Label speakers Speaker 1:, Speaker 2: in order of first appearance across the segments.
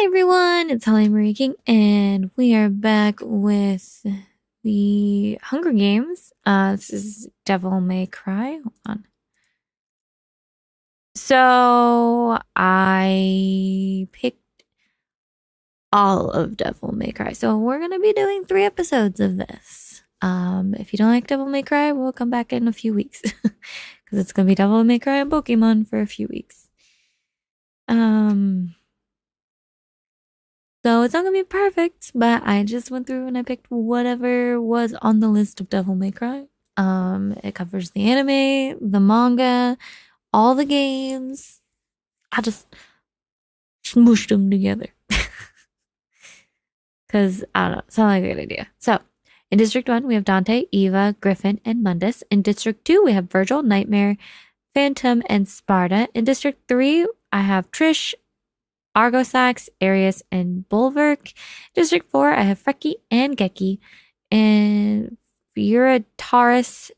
Speaker 1: everyone, it's Holly Marie King, and we are back with the Hunger Games. This is Devil May Cry. Hold on. So I picked all of Devil May Cry. So we're gonna be doing 3 episodes of this. If you don't like Devil May Cry, we'll come back in a few weeks because it's gonna be Devil May Cry and Pokemon for a few weeks. So it's not gonna be perfect, but I just went through and I picked whatever was on the list of Devil May Cry. It covers the anime, the manga, all the games. I just smooshed them together. Because, I don't know, it's not like a good idea. So, in District 1, we have Dante, Eva, Griffin, and Mundus. In District 2, we have Virgil, Nightmare, Phantom, and Sparta. In District 3, I have Trish, Argosax, Arius, and Bulwark. District 4, I have Freki and Geki. And Furitaurus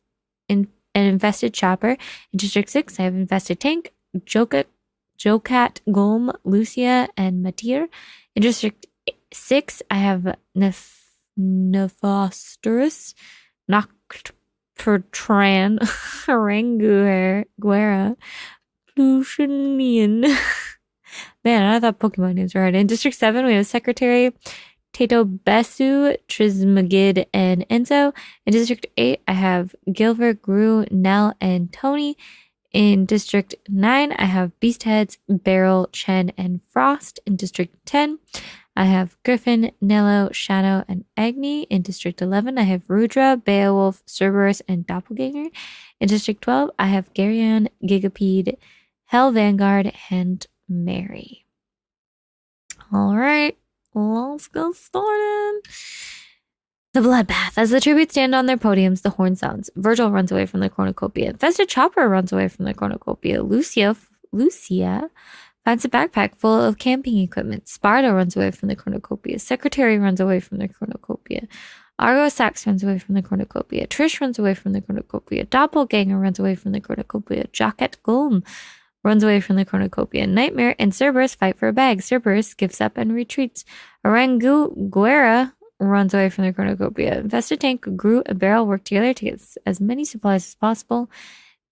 Speaker 1: and Infested Chopper. In District 6, I have Infested Tank, Jokat, Golem, Lucia, and Matir. In District 6, I have Nephostorus, Nocturtran, Haranguera, Lucianian. Man, I thought Pokemon names were hard. In District 7, we have Secretary, Tato Besu, Trismegid, and Enzo. In District 8, I have Gilver, Gru, Nell, and Tony. In District 9, I have Beastheads, Beryl, Chen, and Frost. In District 10, I have Griffin, Nello, Shadow, and Agni. In District 11, I have Rudra, Beowulf, Cerberus, and Doppelganger. In District 12, I have Garyon, Gigapede, Hell Vanguard, and Mary. All right, let's get started. The Bloodbath. As the tributes stand on their podiums, the horn sounds. Virgil runs away from the cornucopia. Infested Chopper runs away from the cornucopia. Lucia finds a backpack full of camping equipment. Sparta runs away from the cornucopia. Secretary runs away from the cornucopia. Argosax runs away from the cornucopia. Trish runs away from the cornucopia. Doppelganger runs away from the cornucopia. Jocket Golem runs away from the cornucopia. Nightmare and Cerberus fight for a bag. Cerberus gives up and retreats. Aranguera runs away from the cornucopia. Infested Tank, Gru, and Beryl work together to get as many supplies as possible.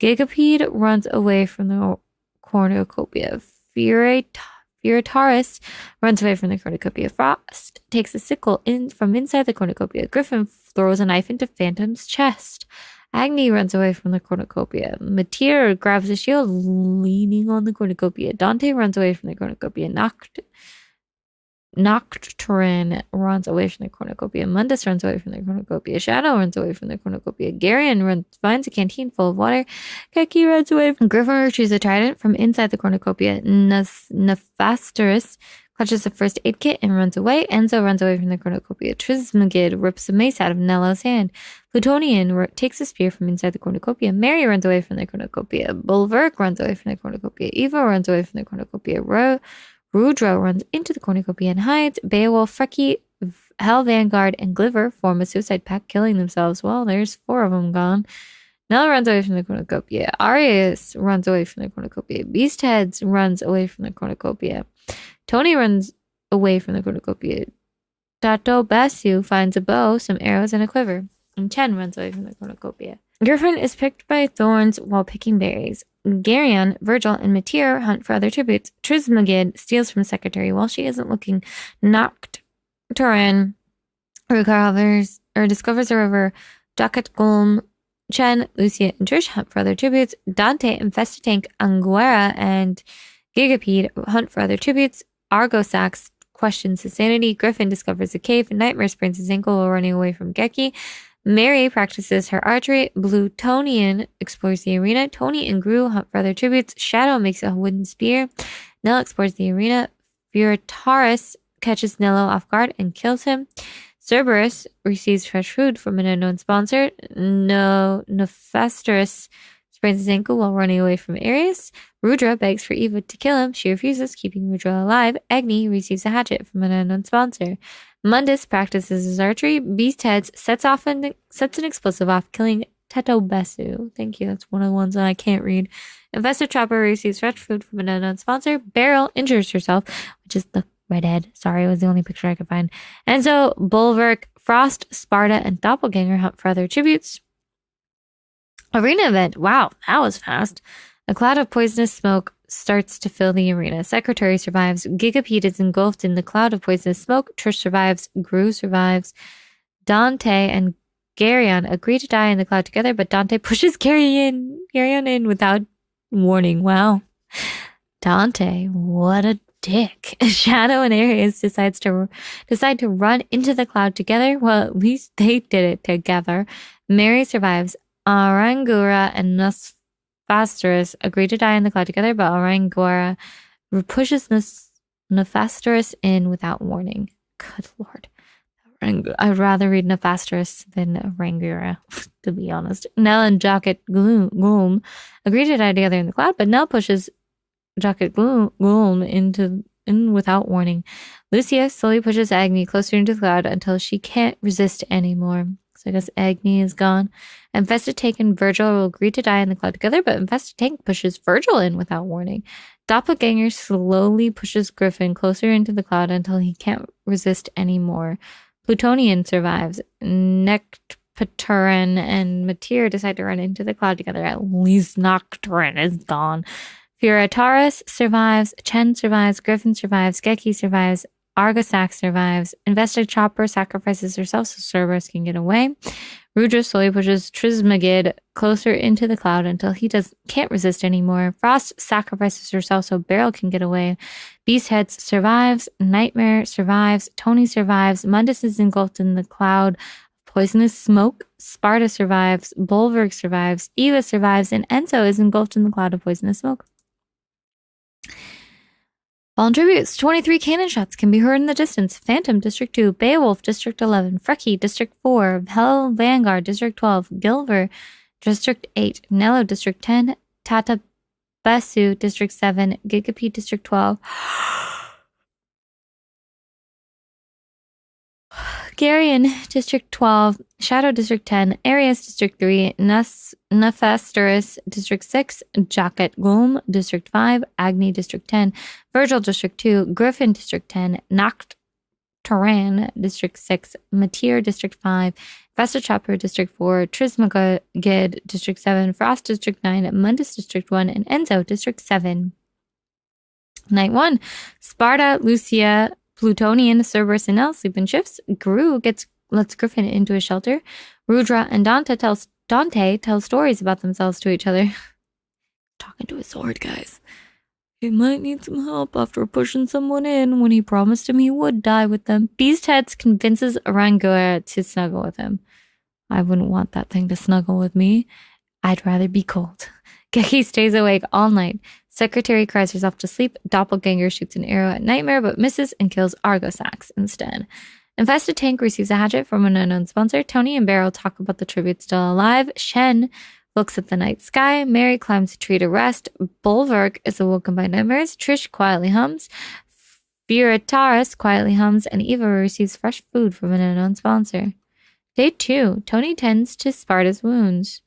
Speaker 1: Gigapede runs away from the cornucopia. Furitaurus runs away from the cornucopia. Frost takes a sickle from inside the cornucopia. Griffin throws a knife into Phantom's chest. Agni runs away from the cornucopia. Matir grabs a shield leaning on the cornucopia. Dante runs away from the cornucopia. Nocturne runs away from the cornucopia. Mundus runs away from the cornucopia. Shadow runs away from the cornucopia. Garyon finds a canteen full of water. Geki runs away from Griffin, retrieves a trident from inside the cornucopia. Nephastorus clutches the first aid kit and runs away. Enzo runs away from the cornucopia. Trismegid rips a mace out of Nello's hand. Plutonian takes a spear from inside the cornucopia. Mary runs away from the cornucopia. Bulwark runs away from the cornucopia. Eva runs away from the cornucopia. Rudra runs into the cornucopia and hides. Beowulf, Freki, Hell Vanguard, and Gliver form a suicide pact, killing themselves. Well, there's 4 of them gone. Nell runs away from the cornucopia. Arius runs away from the cornucopia. Beastheads runs away from the cornucopia. Tony runs away from the cornucopia. Tato Basu finds a bow, some arrows, and a quiver. And Chen runs away from the cornucopia. Griffin is picked by thorns while picking berries. Garyon, Virgil, and Matir hunt for other tributes. Trismegid steals from Secretary while she isn't looking. Nocturne discovers a river. Jocket Golem, Chen, Lucia, and Trish hunt for other tributes. Dante, Infested Tank, Anguera, and Gigapede hunt for other tributes. Argosax questions his sanity. Griffin discovers a cave. Nightmare sprains his ankle while running away from Geki. Mary practices her archery. Plutonian explores the arena. Tony and Gru hunt for other tributes. Shadow makes a wooden spear. Nell explores the arena. Furitaurus catches Nello off guard and kills him. Cerberus receives fresh food from an unknown sponsor. Nephastorus sprains his ankle while running away from Arius. Rudra begs for Eva to kill him. She refuses, keeping Rudra alive. Agni receives a hatchet from an unknown sponsor. Mundus practices his archery. Beastheads sets an explosive off, killing Tetobesu. Thank you. That's one of the ones that I can't read. Infested Chopper receives fresh food from an unknown sponsor. Beryl injures herself, which is the redhead. Sorry, it was the only picture I could find. Enzo, Bulwark, Frost, Sparta, and Doppelganger hunt for other tributes. Arena event. Wow, that was fast. A cloud of poisonous smoke starts to fill the arena. Secretary survives. Gigapede is engulfed in the cloud of poisonous smoke. Trish survives. Gru survives. Dante and Garyon agree to die in the cloud together, but Dante pushes Garyon in without warning. Wow. Dante, what a dick. Shadow and Aries decide to run into the cloud together. Well, at least they did it together. Mary survives. Arangura and Nefastorus agree to die in the cloud together, but Arangura pushes Nefastorus in without warning. Good lord. I'd rather read Nefastorus than Arangura, to be honest. Nell and Jocket Gloom agree to die together in the cloud, but Nell pushes Jocket Gloom in without warning. Lucia slowly pushes Agni closer into the cloud until she can't resist anymore. So I guess Agni is gone. Infested Tank and Virgil will agree to die in the cloud together, but Infested Tank pushes Virgil in without warning. Doppelganger slowly pushes Griffin closer into the cloud until he can't resist anymore. Plutonian survives. Nectpaturin and Matir decide to run into the cloud together. At least Nocturne is gone. Furataurus survives. Chen survives. Griffin survives. Geki survives. Argosax survives. Invested Chopper sacrifices herself so Cerberus can get away. Rudra slowly pushes Trismegid closer into the cloud until he can't resist anymore. Frost sacrifices herself so Beryl can get away. Beasthead survives. Nightmare survives. Tony survives. Mundus is engulfed in the cloud. Poisonous smoke. Sparta survives. Bulwark survives. Eva survives. And Enzo is engulfed in the cloud of poisonous smoke. Fallen tributes. 23 cannon shots can be heard in the distance. Phantom, District 2. Beowulf, District 11. Freki, District 4. Hell Vanguard, District 12. Gilver, District 8. Nello, District 10. Tata Basu, District 7. Gigapede, District 12. Garyon, District 12. Shadow, District 10. Arius, District 3. Nefastorus, District 6. Jocket Gloom, District 5. Agni, District 10. Virgil, District 2. Griffin, District 10. Nocturne, District 6. Matir, District 5. Vesta Chopper, District 4. Trismegid, District 7. Frost, District 9. Mundus, District 1. And Enzo, District 7. Night 1. Sparta, Lucia, Plutonian, Cerberus, and Nell sleep in shifts. Gru lets Griffin into a shelter. Rudra and Dante tell stories about themselves to each other. Talking to a sword, guys. He might need some help after pushing someone in when he promised him he would die with them. Beastheads convinces Arangura to snuggle with him. I wouldn't want that thing to snuggle with me. I'd rather be cold. Geki stays awake all night. Secretary cries herself to sleep. Doppelganger shoots an arrow at Nightmare, but misses and kills Argosax instead. Infested Tank receives a hatchet from an unknown sponsor. Tony and Beryl talk about the tribute still alive. Shen looks at the night sky. Mary climbs a tree to rest. Bulwark is awoken by nightmares. Trish quietly hums. Furataurus quietly hums. And Eva receives fresh food from an unknown sponsor. Day 2. Tony tends to Sparta's wounds.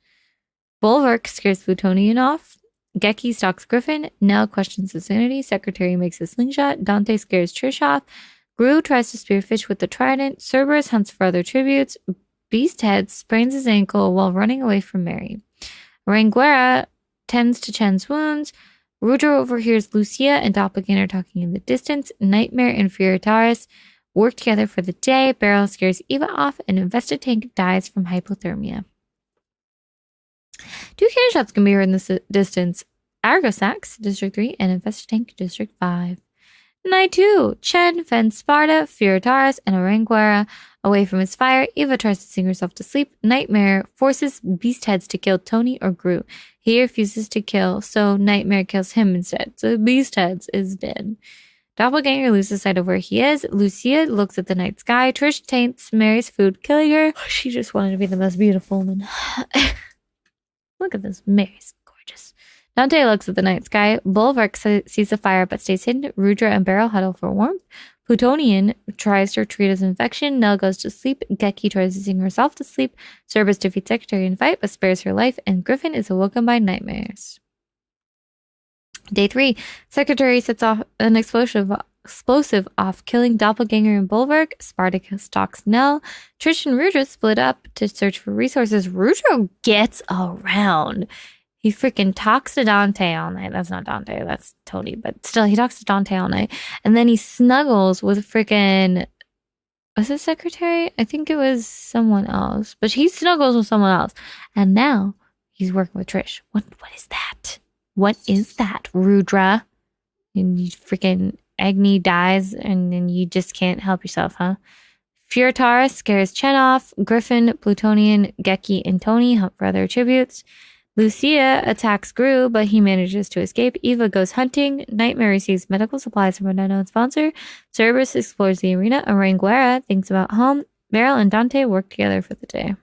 Speaker 1: Bulwark scares Plutonian off. Geki stalks Griffin. Nell questions his sanity. Secretary makes a slingshot. Dante scares Trish off. Gru tries to spearfish with the trident. Cerberus hunts for other tributes. Beasthead sprains his ankle while running away from Mary. Ranguera tends to Chen's wounds. Rudra overhears Lucia and Doppelganger talking in the distance. Nightmare and Furataurus work together for the day. Beryl scares Eva off, and Infested Tank dies from hypothermia. 2 cannon shots can be heard in the distance. Argosax, District 3, and Infested Tank, District 5. Night 2. Chen fends Sparta, Furataurus, and Aranguera away from his fire. Eva tries to sing herself to sleep. Nightmare forces Beastheads to kill Tony or Gru. He refuses to kill, so Nightmare kills him instead. So Beastheads is dead. Doppelganger loses sight of where he is. Lucia looks at the night sky. Trish taints Mary's food, killing her. She just wanted to be the most beautiful woman. Look at this. Mary's gorgeous. Dante looks at the night sky. Bulwark sees the fire but stays hidden. Rudra and Beryl huddle for warmth. Plutonian tries to treat his infection. Nell goes to sleep. Geki tries to sing herself to sleep. Cerberus defeats Secretary in fight but spares her life. And Griffin is awoken by nightmares. Day 3. Secretary sets off an explosive explosive off, killing Doppelganger and Bulwark. Sparta stalks Nell. Trish and Rudra split up to search for resources. Rudra gets around. He freaking talks to Dante all night. That's not Dante, that's Tony, but still, he talks to Dante all night. And then he snuggles with freaking, was it secretary? I think it was someone else, but he snuggles with someone else. And now he's working with Trish. What is that? What is that, Rudra? And you freaking Agni dies, and then you just can't help yourself, huh? Furitaris scares Chen off. Griffin, Plutonian, Geki, and Tony hunt for other tributes. Lucia attacks Gru, but he manages to escape. Eva goes hunting. Nightmare receives medical supplies from an unknown sponsor. Cerberus explores the arena. Aranguera thinks about home. Beryl and Dante work together for the day.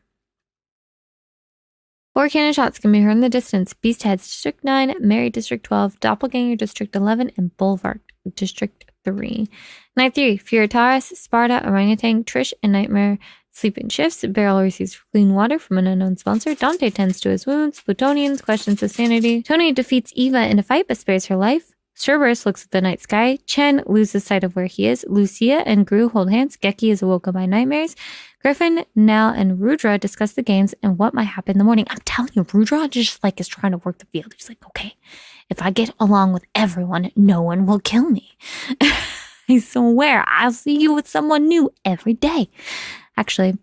Speaker 1: 4 cannon shots can be heard in the distance. Beastheads District 9, Mary District 12, Doppelganger District 11, and Bulwark District 3. Night 3, Furitaris, Sparta, Orangutan, Trish, and Nightmare sleep in shifts. Beryl receives clean water from an unknown sponsor. Dante tends to his wounds. Plutonians questions his sanity. Tony defeats Eva in a fight but spares her life. Cerberus looks at the night sky. Chen loses sight of where he is. Lucia and Gru hold hands. Geki is awoken by nightmares. Griffin, Nell, and Rudra discuss the games and what might happen in the morning. I'm telling you, Rudra just is trying to work the field. He's like, okay, if I get along with everyone, no one will kill me. He's so aware. I'll see you with someone new every day. Actually,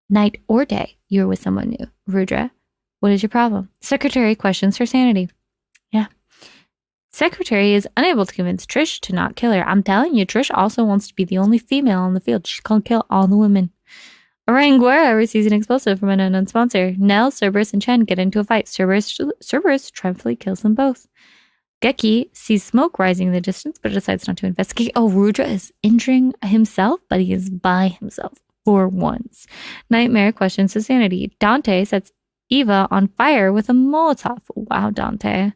Speaker 1: night or day, you're with someone new. Rudra, what is your problem? Secretary questions her sanity. Yeah. Secretary is unable to convince Trish to not kill her. I'm telling you, Trish also wants to be the only female on the field. She's gonna kill all the women. Aranguera receives an explosive from an unknown sponsor. Nell, Cerberus, and Chen get into a fight. Cerberus triumphantly kills them both. Geki sees smoke rising in the distance, but decides not to investigate. Oh, Rudra is injuring himself, but he is by himself for once. Nightmare questions his sanity. Dante sets Eva on fire with a Molotov. Wow, Dante.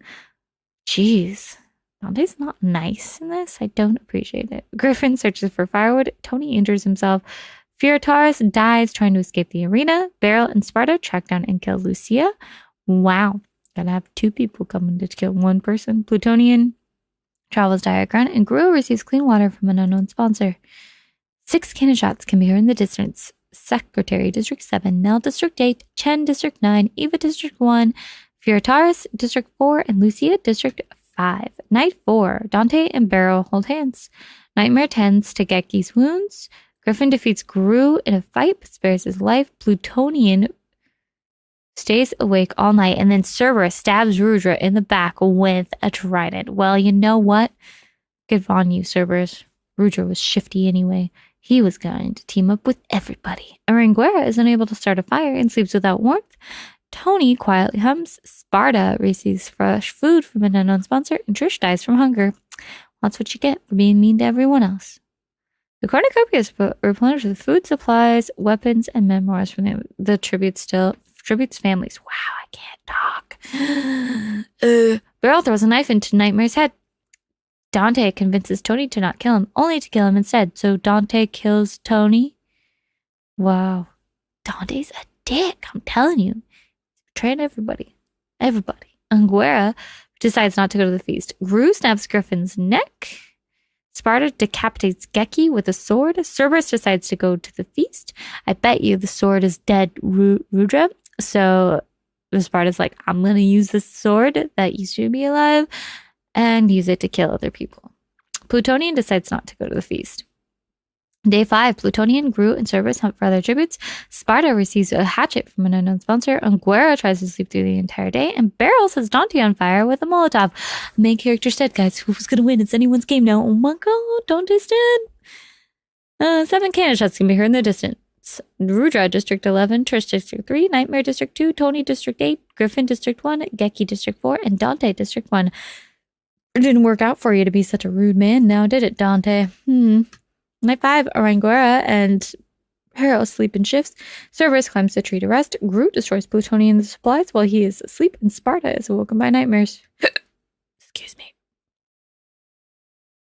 Speaker 1: Jeez. Dante's not nice in this. I don't appreciate it. Griffin searches for firewood. Tony injures himself. Furitaris dies trying to escape the arena. Beryl and Sparta track down and kill Lucia. Wow. Gotta have 2 people coming to kill 1 person. Plutonian travels diagram, and Gru receives clean water from an unknown sponsor. 6 cannon shots can be heard in the distance. Secretary District 7, Nell District 8, Chen District 9, Eva District 1, Furitaris District 4, and Lucia District 5. Night 4, Dante and Beryl hold hands. Nightmare tends to Geki's wounds. Griffin defeats Gru in a fight but spares his life. Plutonian stays awake all night, and then Cerberus stabs Rudra in the back with a trident. Well, you know what? Good on you, Cerberus. Rudra was shifty anyway. He was going to team up with everybody. Aranguera is unable to start a fire and sleeps without warmth. Tony quietly hums. Sparta receives fresh food from an unknown sponsor, and Trish dies from hunger. That's what you get for being mean to everyone else. The cornucopias replenish with food supplies, weapons, and memoirs from the tributes families. Wow, I can't talk. Beryl throws a knife into Nightmare's head. Dante convinces Tony to not kill him, only to kill him instead. So Dante kills Tony. Wow. Dante's a dick, I'm telling you. Betraying everybody. Anguera decides not to go to the feast. Gru snaps Griffin's neck. Sparta decapitates Geki with a sword. Cerberus decides to go to the feast. I bet you the sword is dead, Rudra. So Sparta's like, I'm going to use this sword that used to be alive and use it to kill other people. Plutonian decides not to go to the feast. Day 5, Plutonian, Gru, and Cerberus hunt for other tributes. Sparta receives a hatchet from an unknown sponsor. Anguera tries to sleep through the entire day. And Beryl sets Dante on fire with a Molotov. Main character's dead, guys. Who's going to win? It's anyone's game now. Oh my god, Dante's dead. 7 cannon shots can be heard in the distance. Rudra, District 11, Trish, District 3, Nightmare, District 2, Tony, District 8, Griffin, District 1, Geki, District 4, and Dante, District 1. It didn't work out for you to be such a rude man, now did it, Dante? Night 5, Aranguera and Beryl sleep in shifts. Cerberus climbs the tree to rest. Gru destroys Plutonian's supplies while he is asleep, and Sparta is awoken by nightmares. Excuse me.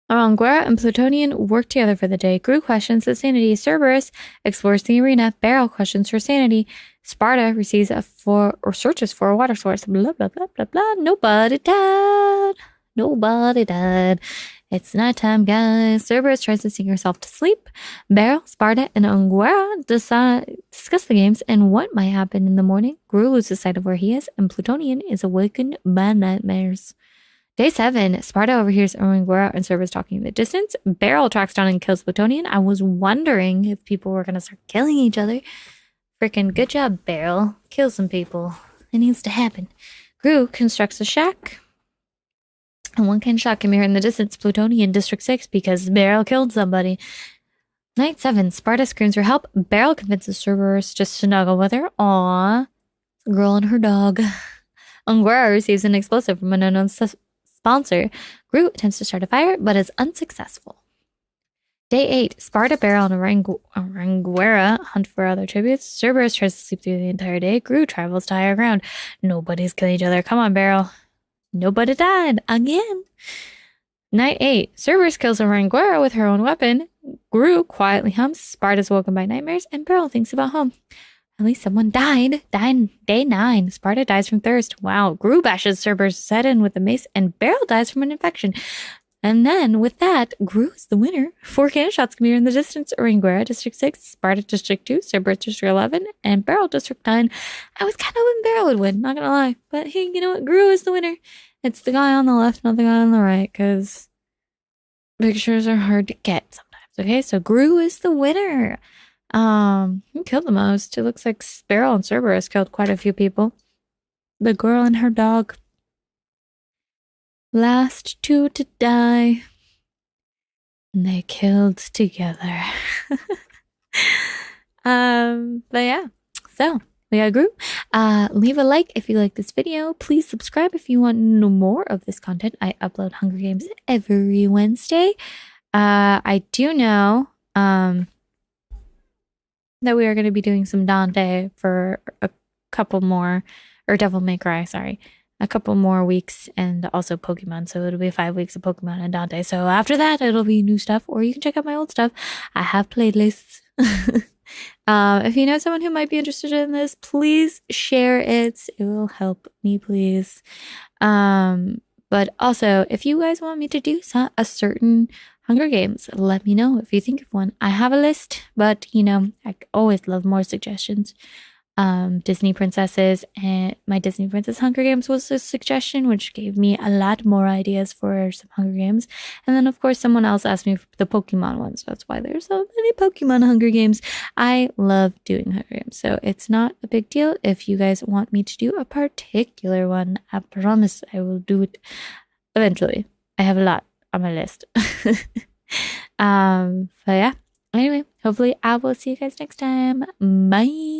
Speaker 1: Aranguera and Plutonian work together for the day. Gru questions the sanity. Cerberus explores the arena. Beryl questions her sanity. Sparta receives searches for a water source. Blah, blah, blah, blah, blah. Nobody died. It's nighttime, guys. Cerberus tries to sing herself to sleep. Beryl, Sparta, and Unguera discuss the games and what might happen in the morning. Gru loses sight of where he is, and Plutonian is awakened by nightmares. Day 7, Sparta overhears Unguera and Cerberus talking in the distance. Beryl tracks down and kills Plutonian. I was wondering if people were going to start killing each other. Freaking good job, Beryl. Kill some people. It needs to happen. Gru constructs a shack. And one kind shot can be heard in the distance, Plutonian District 6, because Beryl killed somebody. Night 7, Sparta screams for help. Beryl convinces Cerberus to snuggle with her. Aww. A girl and her dog. Unguera receives an explosive from an unknown sponsor. Gru attempts to start a fire, but is unsuccessful. Day 8, Sparta, Beryl, and Unguera hunt for other tributes. Cerberus tries to sleep through the entire day. Gru travels to higher ground. Nobody's killing each other. Come on, Beryl. Nobody died. Again. Night 8, Cerberus kills Unguera with her own weapon. Gru quietly hums. Sparta's woken by nightmares, and Beryl thinks about home. At least someone died. Day 9. Sparta dies from thirst. Wow. Gru bashes Cerberus' head in with a mace, and Beryl dies from an infection. And then, with that, Gru is the winner. 4 cannon shots can be heard in the distance. Unguera, District 6, Sparta, District 2, Cerberus, District 11, and Beryl, District 9. I was kind of hoping Beryl would win, not gonna lie. But hey, you know what? Gru is the winner. It's the guy on the left, not the guy on the right, because pictures are hard to get sometimes. Okay, so Gru is the winner. Who killed the most? It looks like Beryl and Cerberus killed quite a few people. The girl and her dog. Last 2 to die. And they killed together. But yeah. So we got Gru. Leave a like if you like this video. Please subscribe if you want to know more of this content. I upload Hunger Games every Wednesday. I do know that we are going to be doing some Dante for a couple more, or Devil May Cry, sorry, a couple more weeks, and also Pokemon. So it'll be 5 weeks of Pokemon and Dante. So after that, it'll be new stuff, or you can check out my old stuff. I have playlists. If you know someone who might be interested in this, please share it. It will help me, please. But also, if you guys want me to do a certain Hunger Games, let me know if you think of one. I have a list, but you know, I always love more suggestions. Disney princesses, and my Disney Princess Hunger Games was a suggestion, which gave me a lot more ideas for some Hunger Games. And then, of course, someone else asked me for the Pokemon ones. So that's why there's so many Pokemon Hunger Games. I love doing Hunger Games, so it's not a big deal if you guys want me to do a particular one. I promise I will do it eventually. I have a lot on my list. But yeah. Anyway, hopefully I will see you guys next time. Bye.